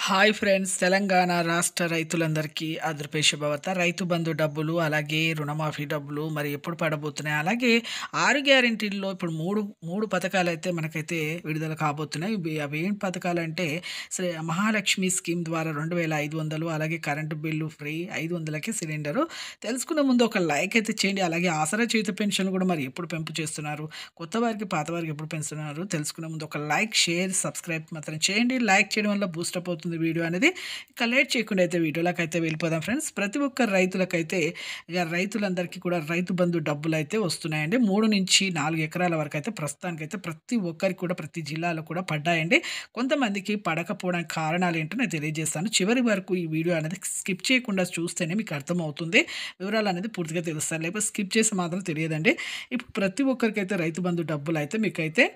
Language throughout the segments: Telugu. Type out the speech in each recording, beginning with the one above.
Hi friends! తెలంగాణ రాష్ట్ర రైతులందరికీ ఆంధ్రప్రదేశ్ శుభవార్త. రైతు బంధు డబ్బులు, అలాగే రుణమాఫీ డబ్బులు మరి ఎప్పుడు పడబోతున్నాయి? అలాగే 6 గ్యారంటీల్లో ఇప్పుడు 3 పథకాలైతే మనకైతే విడుదల కాబోతున్నాయి. అవేం పథకాలంటే మహాలక్ష్మి స్కీమ్ ద్వారా 2500, అలాగే కరెంటు బిల్లు ఫ్రీ, 500కి సిలిండరు. తెలుసుకునే ముందు ఒక లైక్ అయితే చేయండి. అలాగే ఆసరా చేయూత పెన్షన్ కూడా మరి ఎప్పుడు పెంపు చేస్తున్నారు? కొత్త వారికి, పాత వారికి ఎప్పుడు పెంచుతున్నారు? తెలుసుకునే ముందు ఒక లైక్, షేర్, సబ్స్క్రైబ్ మాత్రం చేయండి. లైక్ చేయడం వల్ల బూస్టప్ అవుతుంది వీడియో అనేది. ఇక లేట్ చేయకుండా అయితే వీడియోలోకి అయితే వెళ్ళిపోదాం ఫ్రెండ్స్. ప్రతి ఒక్క రైతులకైతే రైతులందరికీ కూడా రైతు బంధు డబ్బులు అయితే వస్తున్నాయండి. 3-4 ఎకరాల వరకు అయితే ప్రస్తుతానికైతే ప్రతి ఒక్కరికి కూడా ప్రతి జిల్లాలో కూడా పడ్డాయండి. కొంతమందికి పడకపోవడానికి కారణాలు ఏంటో నేను తెలియజేస్తాను. చివరి వరకు ఈ వీడియో అనేది స్కిప్ చేయకుండా చూస్తేనే మీకు అర్థమవుతుంది. వివరాలు అనేది పూర్తిగా తెలుస్తాయి. లేకపోతే స్కిప్ చేసి మాత్రం తెలియదండి. ఇప్పుడు ప్రతి ఒక్కరికైతే రైతు బంధు డబ్బులు అయితే మీకైతే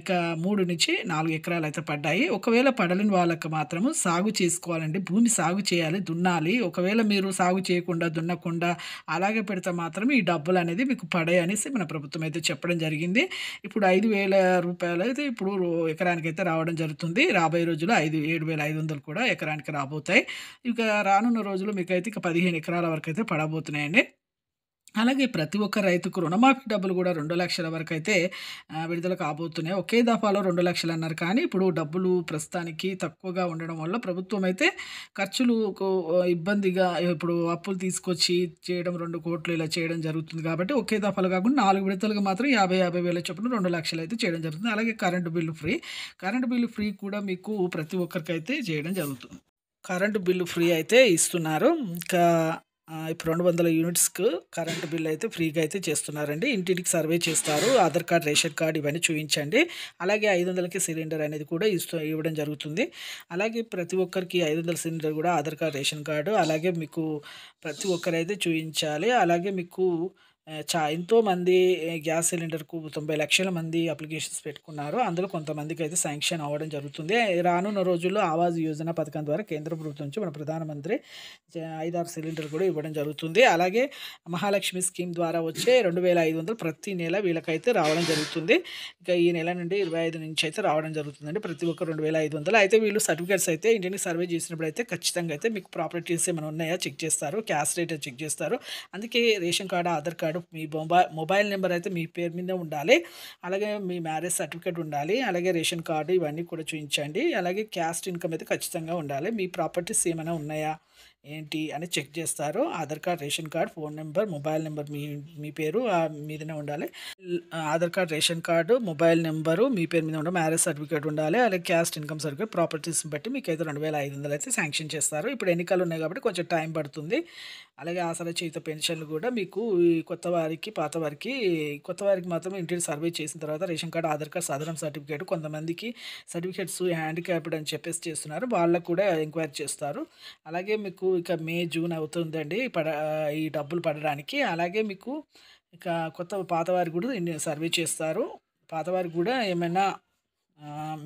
ఇక 3-4 ఎకరాలు అయితే పడ్డాయి. ఒకవేళ పడలేని వాళ్ళకి మాత్రము సాగు చేసుకోవాలండి. భూమి సాగు చేయాలి, దున్నాలి. ఒకవేళ మీరు సాగు చేయకుండా, దున్నకుండా అలాగే పెడితే మాత్రం ఈ డబ్బులనేది మీకు పడాయి అనేసి మన ప్రభుత్వం అయితే చెప్పడం జరిగింది. ఇప్పుడు రూ. 5,000 అయితే ఇప్పుడు ఎకరానికైతే రావడం జరుగుతుంది. రాబోయే రోజుల్లో 7,500 కూడా ఎకరానికి రాబోతాయి. ఇక రానున్న రోజుల్లో మీకైతే ఇక 15 ఎకరాల వరకైతే పడబోతున్నాయండి. అలాగే ప్రతి ఒక్క రైతుకు రుణమాఫీ డబ్బులు కూడా 2,00,000 వరకైతే విడుదల కాబోతున్నాయి. ఒకే దఫాలో 2,00,000 అన్నారు కానీ, ఇప్పుడు డబ్బులు ప్రస్తుతానికి తక్కువగా ఉండడం వల్ల ప్రభుత్వం అయితే ఖర్చులుకు ఇబ్బందిగా ఇప్పుడు అప్పులు తీసుకొచ్చి చేయడం 2,00,00,000 ఇలా చేయడం జరుగుతుంది కాబట్టి, ఒకే దఫాలో కాకుండా 4 విడతలుగా మాత్రం 50,000 చొప్పున 2,00,000 అయితే చేయడం జరుగుతుంది. అలాగే current bill free. Current bill free కూడా మీకు ప్రతి ఒక్కరికైతే చేయడం జరుగుతుంది. కరెంటు బిల్లు ఫ్రీ అయితే ఇస్తున్నారు. ఇంకా ఇప్పుడు 200 యూనిట్స్‌కు కరెంట్ బిల్ అయితే ఫ్రీగా అయితే చేస్తున్నారండి. ఇంటింటికి సర్వే చేస్తారు. ఆధార్ కార్డ్, రేషన్ కార్డ్ ఇవన్నీ చూయించండి. అలాగే 500కి సిలిండర్ అనేది కూడా ఇవ్వడం జరుగుతుంది. అలాగే ప్రతి ఒక్కరికి 500 సిలిండర్ కూడా ఆధార్ కార్డ్, రేషన్ కార్డు అలాగే మీకు ప్రతి ఒక్కరైతే చూయించాలి. అలాగే మీకు ఎంతోమంది గ్యాస్ సిలిండర్‌కు 90,00,000 మంది అప్లికేషన్స్ పెట్టుకున్నారు. అందులో కొంతమందికైతే శాంక్షన్ అవ్వడం జరుగుతుంది. రానున్న రోజుల్లో ఆవాజ్ యోజన పథకం ద్వారా కేంద్ర ప్రభుత్వం నుంచి మన ప్రధానమంత్రి 5, 6 సిలిండర్ కూడా ఇవ్వడం జరుగుతుంది. అలాగే మహాలక్ష్మి స్కీమ్ ద్వారా వచ్చే 2,500 ప్రతి నెల వీళ్ళకైతే రావడం జరుగుతుంది. ఇక ఈ నెల నుండి 25 నుంచి అయితే రావడం జరుగుతుందండి. ప్రతి ఒక్క 2,500 అయితే వీళ్ళు సర్టిఫికేట్స్ అయితే ఇంటిని సర్వే చేసినప్పుడు అయితే ఖచ్చితంగా అయితే మీకు ప్రాపర్టీస్ ఏమైనా ఉన్నాయా చెక్ చేస్తారు. క్యాస్ట్ రేట్ చెక్ చేస్తారు. అందుకే రేషన్ కార్డు, ఆధార్ కార్డు, మీ మొబైల్ నెంబర్ అయితే మీ పేరు మీదే ఉండాలి. అలాగే మీ మ్యారేజ్ సర్టిఫికేట్ ఉండాలి. అలాగే రేషన్ కార్డు ఇవన్నీ కూడా చూయించండి. అలాగే క్యాస్ట్ ఇన్‌కమ్ అయితే ఖచ్చితంగా ఉండాలి. మీ ప్రాపర్టీస్ ఏమైనా ఉన్నాయా ఏంటి అని చెక్ చేస్తారు. Aadhaar card, ration card, phone number, mobile number మీ పేరు మీదనే ఉండాలి. Aadhaar card, ration card, mobile number మీ పేరు మీద ఉండాలి. మ్యారేజ్ సర్టిఫికేట్ ఉండాలి. అలాగే క్యాస్ట్ ఇన్‌కమ్ సర్టిఫికేట్, ప్రాపర్టీస్‌ని బట్టి మీకైతే 2,500 అయితే శాంక్షన్ చేస్తారు. ఇప్పుడు ఎన్నికలు ఉన్నాయి కాబట్టి కొంచెం టైం పడుతుంది. అలాగే ఆసరా చేయూత పెన్షన్లు కూడా మీకు ఈ కొత్త వారికి, పాత వారికి, కొత్త వారికి మాత్రం ఇంటిని సర్వే చేసిన తర్వాత రేషన్ కార్డ్, ఆధార్ కార్డ్, సాధారణ సర్టిఫికేట్, కొంతమందికి సర్టిఫికేట్స్ హ్యాండిక్యాప్డ్ అని చెప్పేసి చేస్తున్నారు. వాళ్ళకు కూడా ఎంక్వైరీ చేస్తారు. అలాగే మీకు ఇక మే, జూన్ అవుతుందండి ఈ డబ్బులు పడడానికి. అలాగే మీకు ఇక పాతవారికి కూడా సర్వే చేస్తారు. పాతవారికి కూడా ఏమైనా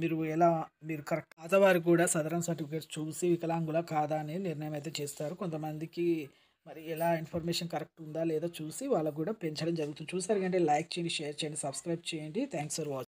మీరు కరెక్ట్ పాతవారికి కూడా సాధారణ సర్టిఫికేట్స్ చూసి వికలాంగులా కాదా అని నిర్ణయం అయితే చేస్తారు. కొంతమందికి మరి ఎలా ఇన్ఫర్మేషన్ కరెక్ట్ ఉందా లేదా చూసి వాళ్ళకు కూడా పెంచడం జరుగుతుంది. చూసారు కంటే లైక్ చేయండి, షేర్ చేయండి, సబ్స్క్రైబ్ చేయండి. Thanks for watching.